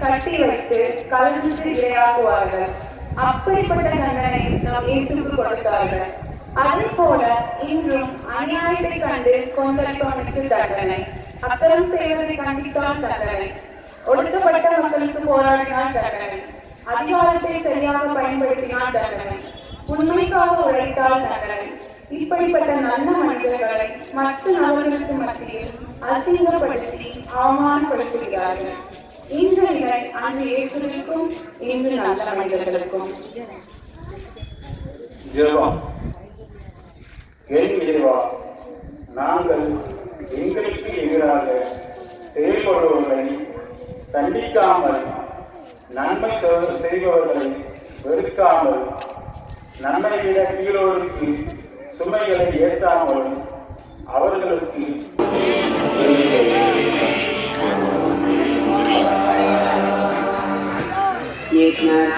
கட்டி வைத்து கலந்து இரையாக்குவார்கள். அப்படிப்பட்ட தண்டனை நாம் இயேசுக்கு கொடுத்தார்கள். அதே போல இன்றும் அநியாயத்தை கண்டு கொந்தளிப்பவனுக்கு தண்டனை, அக்கிரமம் செய்வதை கண்டித்தால் தண்டனை, ஒடுக்கப்பட்ட மக்களுக்கு போராடினால் தண்டனை, அதிகாரத்தை சரியாக பயன்படுத்தினால் தண்டனை, உண்மைக்காக உழைத்தால் தண்டனை. இப்படிப்பட்ட நல்ல மனிதர்களை மற்ற நபர்களுக்கு மத்தியில் அசிங்கப்படுத்தி அவமானப்படுத்துகிறார்கள். இந்த நிலை அன்று இயேசுவிற்கும் இன்று நல்ல மனிதர்களுக்கும். நாங்கள் எங்களுக்கு எதிராக செயல்படுபவர்களை கண்டிக்காமல், நன்மை செய்பவர்களை வெறுக்காமல், நன்மை விட கீழோருக்கு சுமைகளை ஏற்றாமல் அவர்களுக்கு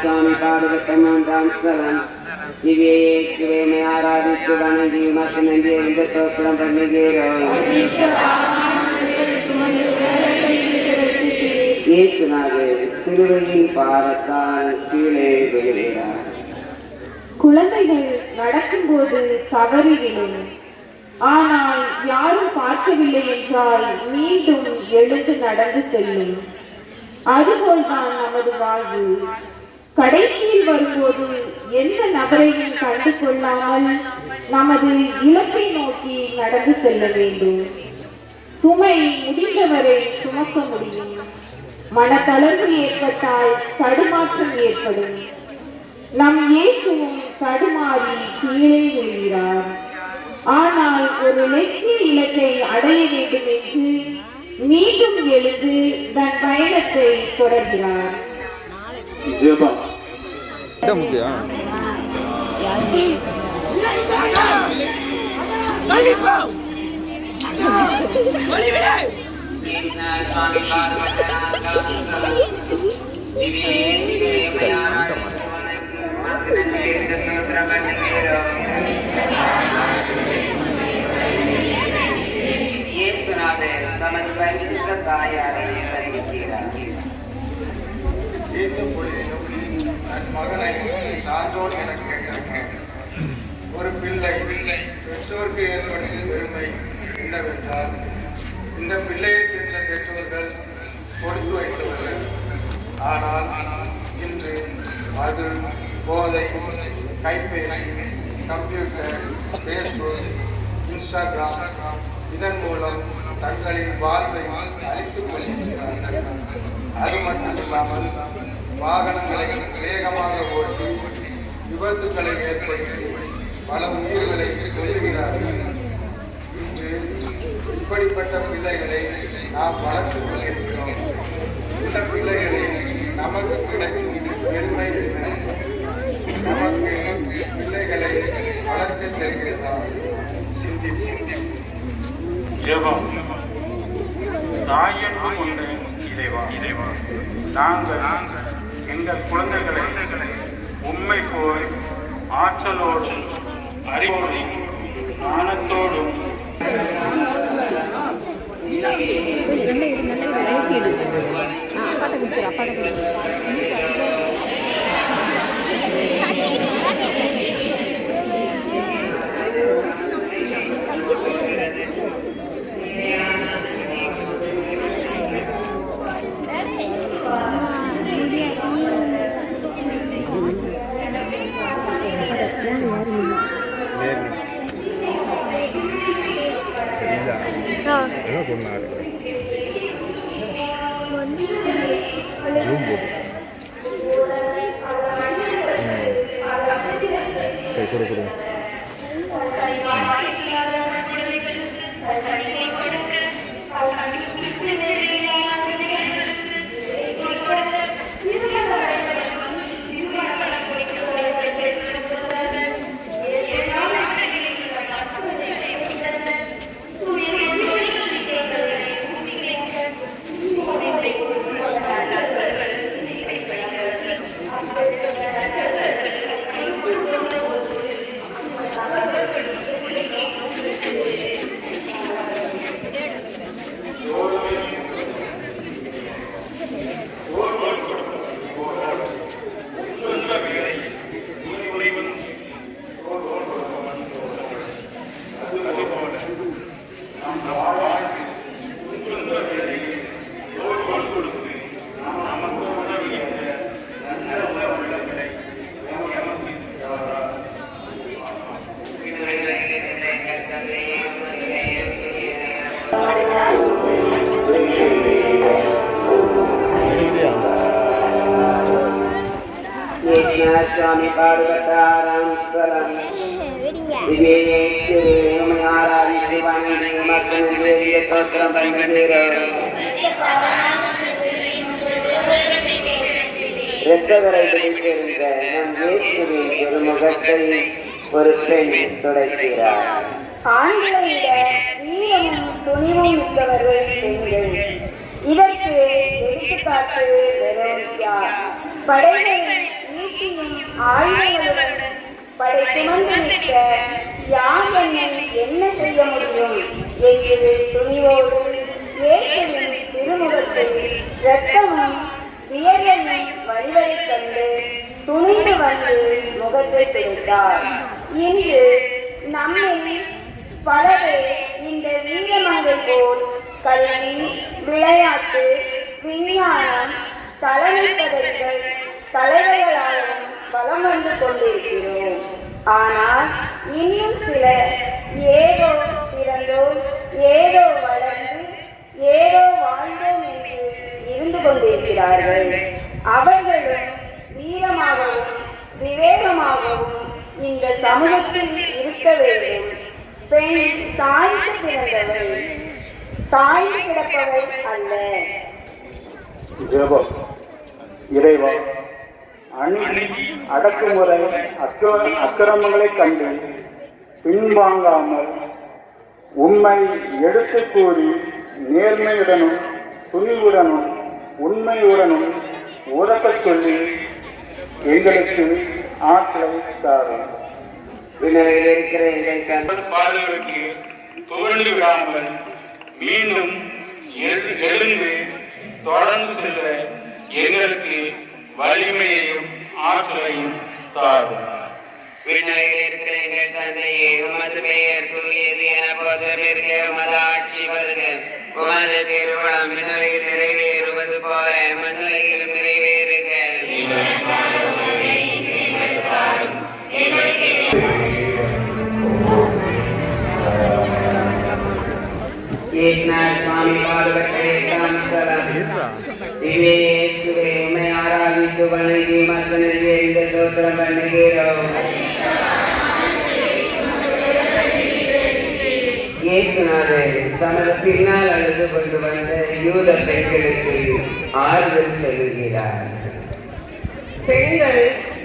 स्वामी पार्वतमंत्रम दिव्ये में आराधित वनजी मत नंदी इंद्रस्तोत्रम पन्निगेरो இயேசுநாதே சிலுவையின் பாரத்தால் கீழே விழுகிறார். குழந்தைகள் நடக்கும்போது தவறி விழும், ஆனால் யாரும் பார்க்கவில்லை என்றால் மீண்டும் எழுந்து நடந்து செல்லும். அதுபோல்தான் நமது வாழ்வு. கடைசியில் வரும்போது எந்த நபரையும் கண்டு கொள்ளாமல் நமது இலக்கை நோக்கி நடந்து செல்ல வேண்டும். சுமை முடிந்தவரை சுமக்க முடியும். மனத்தளர்வு ஏற்பட்டால் தடுமாற்றம் ஏற்படும். நம் இயேசுவும் தடுமாறி கீழே விழுகிறார். ஆனால் ஒரு லட்சிய இலக்கை அடைய வேண்டும் என்று மீண்டும் எழுந்து தன் பயணத்தை தொடர்கிறார். நமது பரிசுத்த தாயாரை அறிவிக்கிறார். மகனை சான்றோர் என கேட்டிருக்கிறேன். ஒரு பிள்ளை பெற்றோருக்கு ஏற்படுகிற பெருமை என்னவென்றால், இந்த பிள்ளையை சென்ற பெற்றோர்கள் கொடுத்து வைத்தவர்கள். ஆனால் இன்று அது போதை, கைபேசி, கம்ப்யூட்டர், ஃபேஸ்புக், இன்ஸ்டாகிராம் இதன் மூலம் தங்களின் வாழ்வை அழித்துக் கொள்கிறார்கள். அது மட்டுமில்லாமல் வாகனங்களை வேகமாக ஓட்டி விபத்துக்களை ஏற்படுத்தி பல உயிர்களை கொள்கிறார்கள். இன்று இப்படிப்பட்ட பிள்ளைகளை நாம் வளர்த்து கொண்டிருக்கிறோம். இந்த பிள்ளைகளை நமக்கு கிடைக்கும் பெருமை என்ன? நமக்கு பிள்ளைகளை வளர்க்க தெரிகிறதா? சிந்தி ஜெபம். தாயன்பு கொண்ட இறைவா, நாங்கள் எங்கள் குழந்தைகளை உண்மை போய் ஆற்றலோடும் அறிவோடும் ஞானத்தோடும் ஏக்நாத் சுவாமி பாடுபட்டாராம் ஸ்வரம் திவ்யேஸ்வரே உம்மை ஆராதித்து வணங்கி உமக்கு நன்றி ஸ்தோத்திரம் பண்ணுகிறோம். இரத்தவரை பிடித்திருந்த நம் இயேசுவின் திருமுகத்தை ஒரு பெண் துடைக்கிறார். ஆண்களை விட வீரமும் துணிவும் மிக்கவர்கள் பெண்கள். இதற்கு எடுத்துக்காட்டு வெரோனிகா. படைகளை ஈட்டியும் ஆயுதங்களுடன் படை சுமந்து நிற்க யார் என்ன செய்ய முடியும் என்று துணிவோடு இயேசுவின் திருமுகத்தில் இரத்தமும் வியர்வையும் வழிவரை கண்டு துணிந்து வந்து முகத்தை துடைத்தார். இன்று நம்மை பலரை இந்த வீரமங்கள் போல் கல்வி, விளையாட்டு, விஞ்ஞானம், தலைமை பதவிகள், தலைவர்களாலும் வலம் வந்து கொண்டிருக்கிறோம். ஆனால் இன்னும் சிலர் ஏதோ பிறந்தோம், ஏதோ வளர்ந்து, ஏதோ வாழ்ந்தோம் என்று இருந்து கொண்டிருக்கிறார்கள். அவர்களும் வீரமாகவும் விவேகமாகவும் இந்த சமூகத்தில் இருக்க வேண்டும். பெண் தாய்க்கு பிறந்தவள், தாய் கிடப்பவள் அல்ல. ஜெபம். இறைவா, அநீதி, அடக்குமுறை, அக்கிரமங்களை கண்டு பின்வாங்காமல் உண்மை எடுத்து கூறி நேர்மையுடனும் துணிவுடனும் உண்மையுடனும் உறக்கச் சொல்லி எங்களுக்கு ஆற்றலை தாரும். விண்ணுலகில் இருக்கிற எங்கள் பாதைகளுக்கு துவண்டு விடாமல் மீண்டும் எழுந்து தொடர்ந்து செல்ல எங்களுக்கு வலிமையையும் ஆற்றலையும் தாரும். விண்ணுலகில் இருக்கிற எங்கள் தந்தையே, உமது பெயர் தூயது என போதவிருக்க, உமது ஆட்சி வருக. உமது திருமணம் விண்ணுலகில் நிறைவேறுவது போல மண்ணுலகிலும் நிறைவேறுக. ஏக்நாத் சுவாமி பாடுபட்டாராம் ஸ்வரம் திவ்யேஸ்வரே உம்மை ஆராதித்து வணங்கி உமக்கு நன்றி ஸ்தோத்திரம் பண்ணுகிறோம். இயேசுநாதர் தனது பின்னால் அழுது கொண்டு வந்த யூத பெண்களுக்கு ஆறுதல் சொல்கிறார். பெண்கள்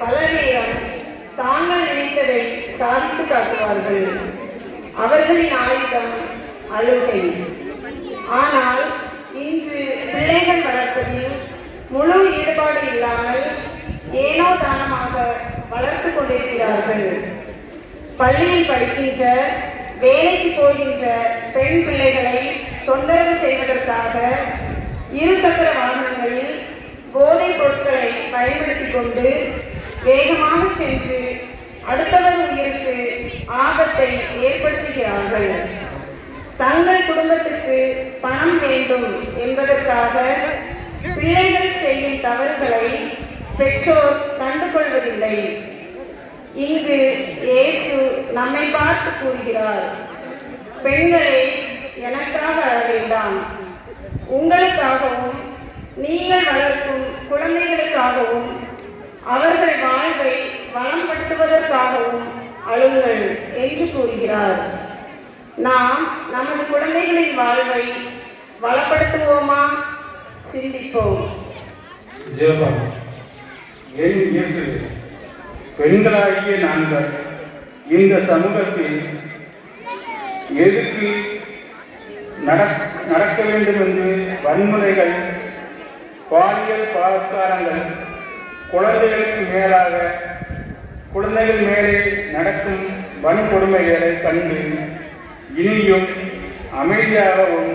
பலரையும் தாங்கள் நினைத்ததை சாதித்து காட்டுவார்கள். அவர்களின் ஆயுதம் அழுகை. ஆனால் இன்று பிள்ளைகள் வளர்ப்பதில் முழு ஈடுபாடு இல்லாமல் ஏனோ தானமாக வளர்த்து கொண்டிருக்கிறார்கள். பள்ளியில் படிக்கின்ற, வேலைக்கு போகின்ற பெண் பிள்ளைகளை தொந்தரவு செய்வதற்காக இருசக்கர வாகனங்களில் போதைப் பொருட்களை பயன்படுத்திக் கொண்டு வேகமாக சென்று அடுத்தவர் உயிருக்கு ஆபத்தை ஏற்படுத்துகிறார்கள். தங்கள் குடும்பத்திற்கு பணம் வேண்டும் என்பதற்காக பிள்ளைகள் செய்யும் தவறுகளை பெற்றோர் கண்டுகொள்வதில்லை. இங்கு இயேசு நம்மை பார்த்து கூறுகிறார், பெண்களே, எனக்காக அழ வேண்டாம், உங்களுக்காகவும் நீங்கள் வளர்க்கும் குழந்தைகளுக்காகவும் அவர்கள் வாழ்வை வளம்படுத்துவதற்காகவும் அழுங்கள் என்று கூறுகிறார். நாம் நமது குழந்தைகளின் வாழ்வை வளப்படுத்துவோமா? சிந்திப்போம். ஜெபம். என் இயேசு, பெண்களாகிய நாங்கள் இந்த சமூகத்தில் எதுக்கு நடக்க வேண்டும் என்று வன்முறைகள், பாலியல் பலாத்காரங்கள், குழந்தைகள் மேலே நடக்கும் வன்கொடுமைகளை கண்டு இனியும் அமைதியாகவும்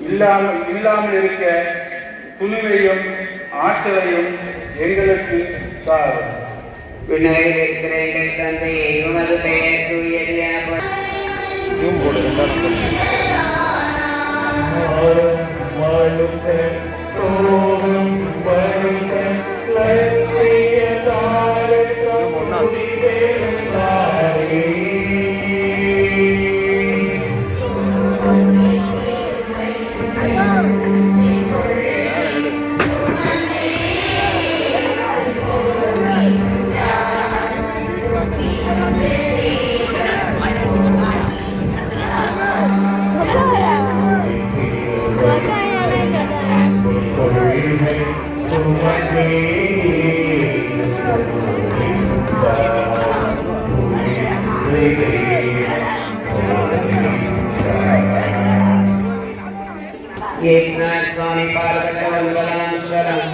இல்லாமல் இருக்க துணிவையும் ஆற்றலையும் எங்களுக்கு தாரும். விண்ணுலகில் இருக்கிற எங்கள் தந்தையே, உமது பெயர் தூயது என ஏகநாத் சுவாமி பாடப்பட்ட ஒன்பதாம் ஸ்வரம்.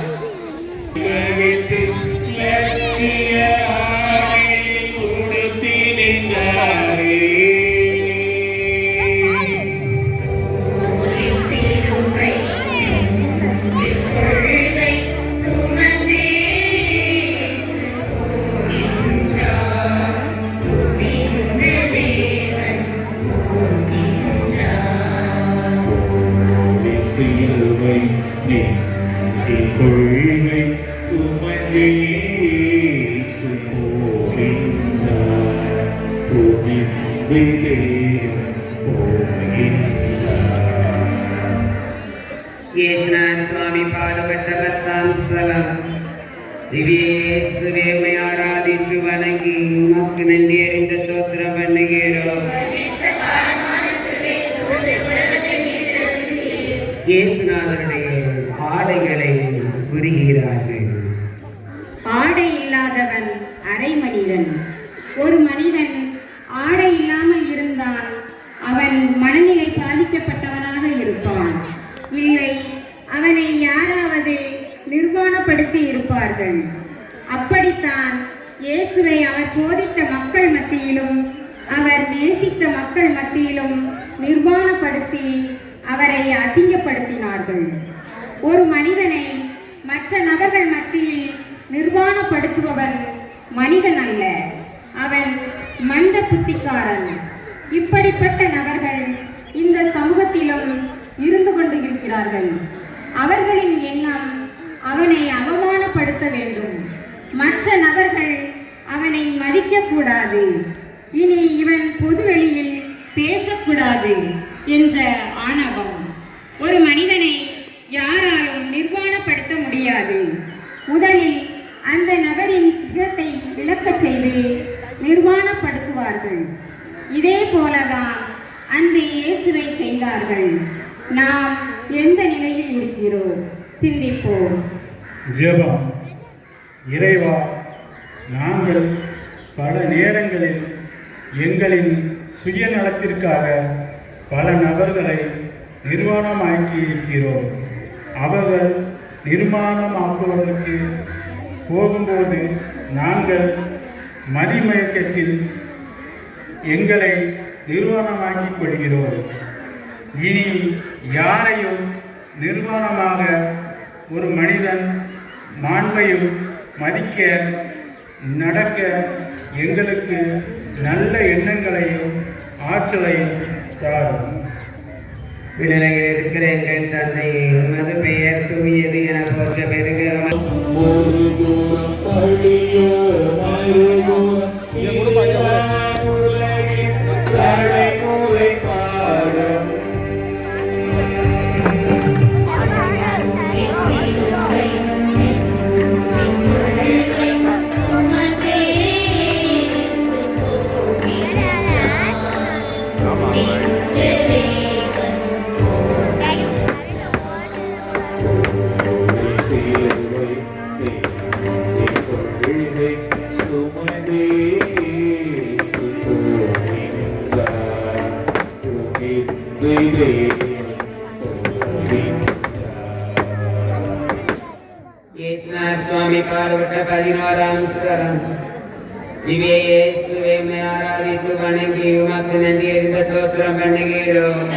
சிலுவை நெஞ்சில் கொள்கை சுமந்தே இயேசு போகின்றார். துணிந்து தேவன் போகின்றார். ஏகநாத் சுவாமி பாடப்பட்ட பத்தாம் ஸ்வரம். திவ்யேசுவே உம்மை ஆராதித்து வணங்கி உமக்கு நன்றி அறிந்த ஸ்தோத்திரம் பண்ணுகிறோம். இயேசுநாதருடைய ஆடைகளை புரிகிறார்கள். ஆடை இல்லாதவன் அரை மனிதன். ஒரு மனிதன் ஆடை இல்லாமல் இருந்தால் அவன் மனநிலை பாதிக்கப்பட்டவனாக இருப்பான். இல்லை, அவனை யாராவது நிர்வாணப்படுத்தி இருப்பார்கள். அப்படித்தான் இயேசுவை அவர் போதித்த மக்கள் மத்தியிலும் அவர் நேசித்த மக்கள் மத்தியிலும் நிர்வாணப்படுத்தி அவரை அசிங்கப்படுத்தினார்கள். ஒரு மனிதனை மற்ற நபர்கள் மத்தியில் நிர்வாணப்படுத்துபவன் மனிதன் அல்ல, அவன் மந்த புத்திக்காரன். இப்படிப்பட்ட நபர்கள் இந்த சமூகத்திலும் இருந்து கொண்டு இருக்கிறார்கள். அவர்களின் எண்ணம் அவனை அவமானப்படுத்த வேண்டும், மற்ற நபர்கள் அவனை மதிக்கக்கூடாது, இனி இவன் பொதுவெளியில் பேசக்கூடாது என்ற ஆணவம். ஒரு மனிதனை யாராலும் நிர்வாணப்படுத்த முடியாது. முதலில் அந்த நபரின் சிரத்தை விளக்கச் செய்து நிர்வாணப்படுத்துவார்கள். இதே போலதான் அந்த இயேசுவை செய்தார்கள். நாம் எந்த நிலையில் இருக்கிறோம்? சிந்திப்போம். ஜெபம். இறைவா, நாங்கள் பல நேரங்களில் எங்களின் சுயநலத்திற்காக பல நபர்களை நிர்வாணமாக்கி இருக்கிறோம். அவர்கள் நிர்மாணமாக்குவதற்கு போகும்போது நாங்கள் மதிமயக்கத்தில் எங்களை நிர்வாணமாக்கிக் கொள்கிறோம். இனி யாரையும் நிர்வாணமாக ஒரு மனிதன் மாண்பையும் மதிக்க நடக்க எங்களுக்கு நல்ல எண்ணங்களையும் ஆற்றலையும் தாரும். விடுதலையில் இருக்கிற எங்கள் தந்தையே, உமது பெயர் தூயது என போற்ற பெருக. ஒரு தூரம் பழியோ மறுபுறம் உலகின் தலைமுறை பாடம். ஏகநாத் சுவாமி பாடப்பட்ட 11ஆம் ஸ்வரம். திவ்ய இயேசுவே உம்மை ஆராதித்து வணங்கி உமக்கு நன்றி அறிந்த ஸ்தோத்திரம் பண்ணுகிறோம்.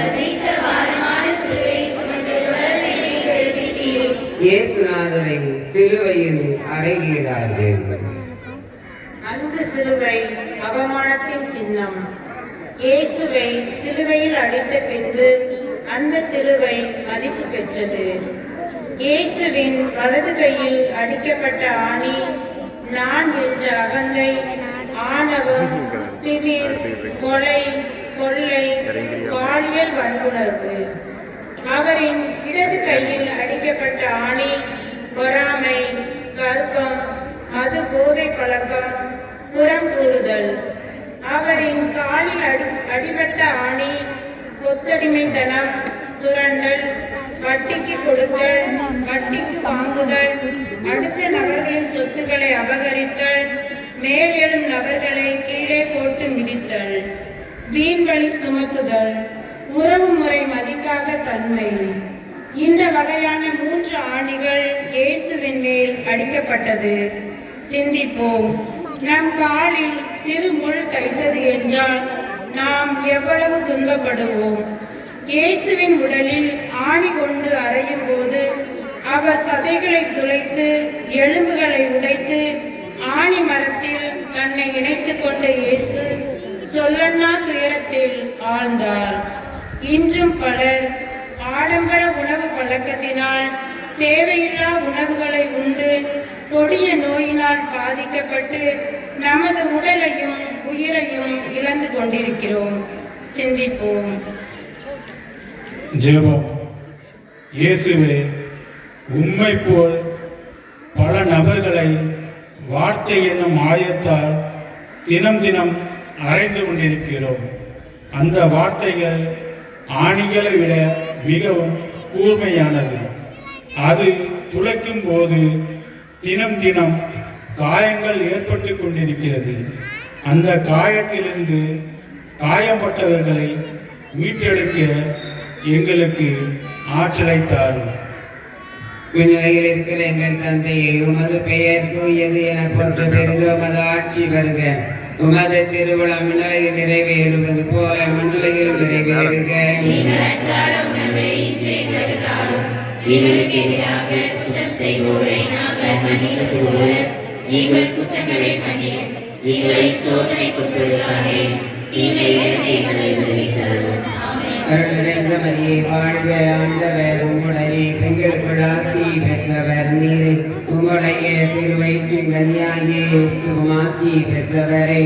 இயேசுநாதரை சிலுவையில் அறைகிறார்கள். அந்த சிலுவை அவமானத்தின் சின்னம். இயேசுவை சிலுவையில் அடித்த பின்பு அந்த சிலுவை மதிப்பு பெற்றது. இயேசுவின் வலது கையில் அடிக்கப்பட்ட ஆணி நான் என்ற அகந்தை, ஆணவம், திமிர், கொலை, கொள்ளை, பாலியல் வன்புணர்வு. அவரின் இடது கையில் அடிக்கப்பட்ட ஆணி பொறாமை, கர்ப்பம், மது போதை பழக்கம், புறம் கூறுதல். அவரின் காலில் அடிபட்ட ஆணி கொத்தடிமைத்தனம், சுரண்டல், வட்டிக்கு கொடுத்தல், வட்டிக்கு வாங்குதல், அடுத்த நபர்களின் சொத்துக்களை அபகரித்தல், மேலெழும் நபர்களை கீழே போட்டு மிதித்தல், வீண்வழி சுமத்துதல், உறவு முறை மதிக்காத தன்மை. இந்த வகையான 3 ஆணிகள் இயேசுவின் மேல் அடிக்கப்பட்டது. சிந்திப்போம். நம் காலில் சிறு முள் தைத்தது என்றால் நாம் எவ்வளவு துன்பப்படுவோம். இயேசுவின் உடலில் ஆணி கொண்டு அறையும் போது அவர் சதைகளை துளைத்து எலும்புகளை உடைத்து ஆணி மரத்தில் தன்னை இணைத்துக் கொண்ட இயேசு சொல்லன்னா துயரத்தில் ஆழ்ந்தார். இன்றும் பலர் ஆடம்பர உணவு பழக்கத்தினால் தேவையில்லா உணவுகளை உண்டு கொடிய நோயினால் பாதிக்கப்பட்டு நமது உடலையும் உயிரையும் இழந்து கொண்டிருக்கிறோம். சிந்திப்போம். ஜெபம். இயேசுவே, உம்மை போல் பல நபர்களை வார்த்தை என்னும் ஆயத்தால் தினம் தினம் அறைந்து கொண்டிருக்கிறோம். அந்த வார்த்தைகள் ஆணிகளை விட மிகவும் கூர்மையானது. அது துளைக்கும் போது தினம் தினம் காயங்கள் ஏற்பட்டு கொண்டிருக்கிறது. அந்த காயத்திலிருந்து காயப்பட்டவர்களை மீட்டெடுக்க எங்களுக்கு ஆற்றலை தாரும். விண்ணுலகில் இருக்கிற எங்கள் தந்தையே, உமது பெயர் தூயது என போற்ற பெருக, உமது ஆட்சி வருக. உமது திருவிழம் விண்ணுலகில் நிறைவேறுவது போல மண்ணுலகில் நிறைவேறுக. எங்களுக்கு எதிராக குற்றம் செய்வோரை நாங்கள் மன்னிப்பது போல எங்கள் குற்றங்களை மன்னியும். எங்களை சோதனைக்குட்படுத்தாதே, தீமையிலிருந்து எங்களை விடுவித்தருளும். அருள் நிறைந்த மரியே, வாழ்க, ஆண்டவர் உம்முடனே, பெண்களுக்குள் ஆசி பெற்றவர் நீரே. உம்முடைய திருவயிற்றின் கனியாகிய இயேசுவும் ஆசி பெற்றவரே.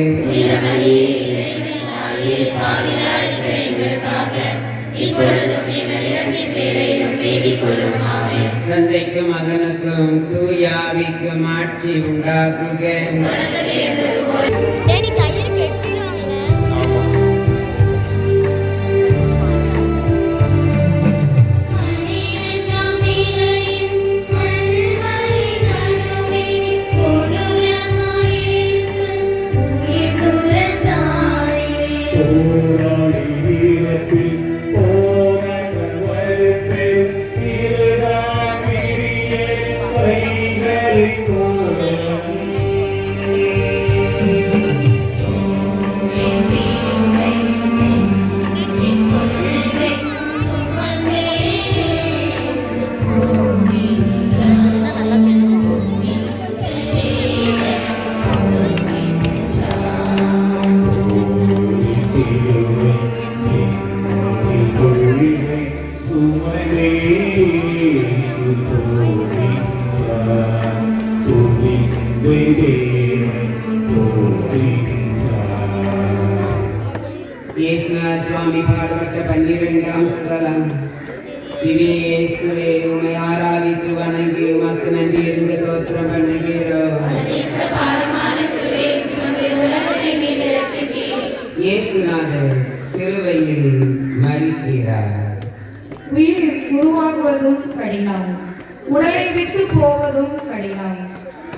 தந்தைக்கும் மகனுக்கும் தூயாவிக்கும் ஆட்சி உண்டாக்குக. சுவாமி பாடுபட்ட 12ஆம் ஸ்தலம். இயேசுவே, உம்மை ஆராதித்து வணங்கி உமக்கு நன்றி இருந்த தோத்திரம் பண்ணுகிறோம். இயேசுநாதர் சிலுவையில் மரிக்கிறார். உயிர் உருவாகுவதும் கடினம், உடலை விட்டு போவதும் கடினம்.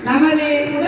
நமது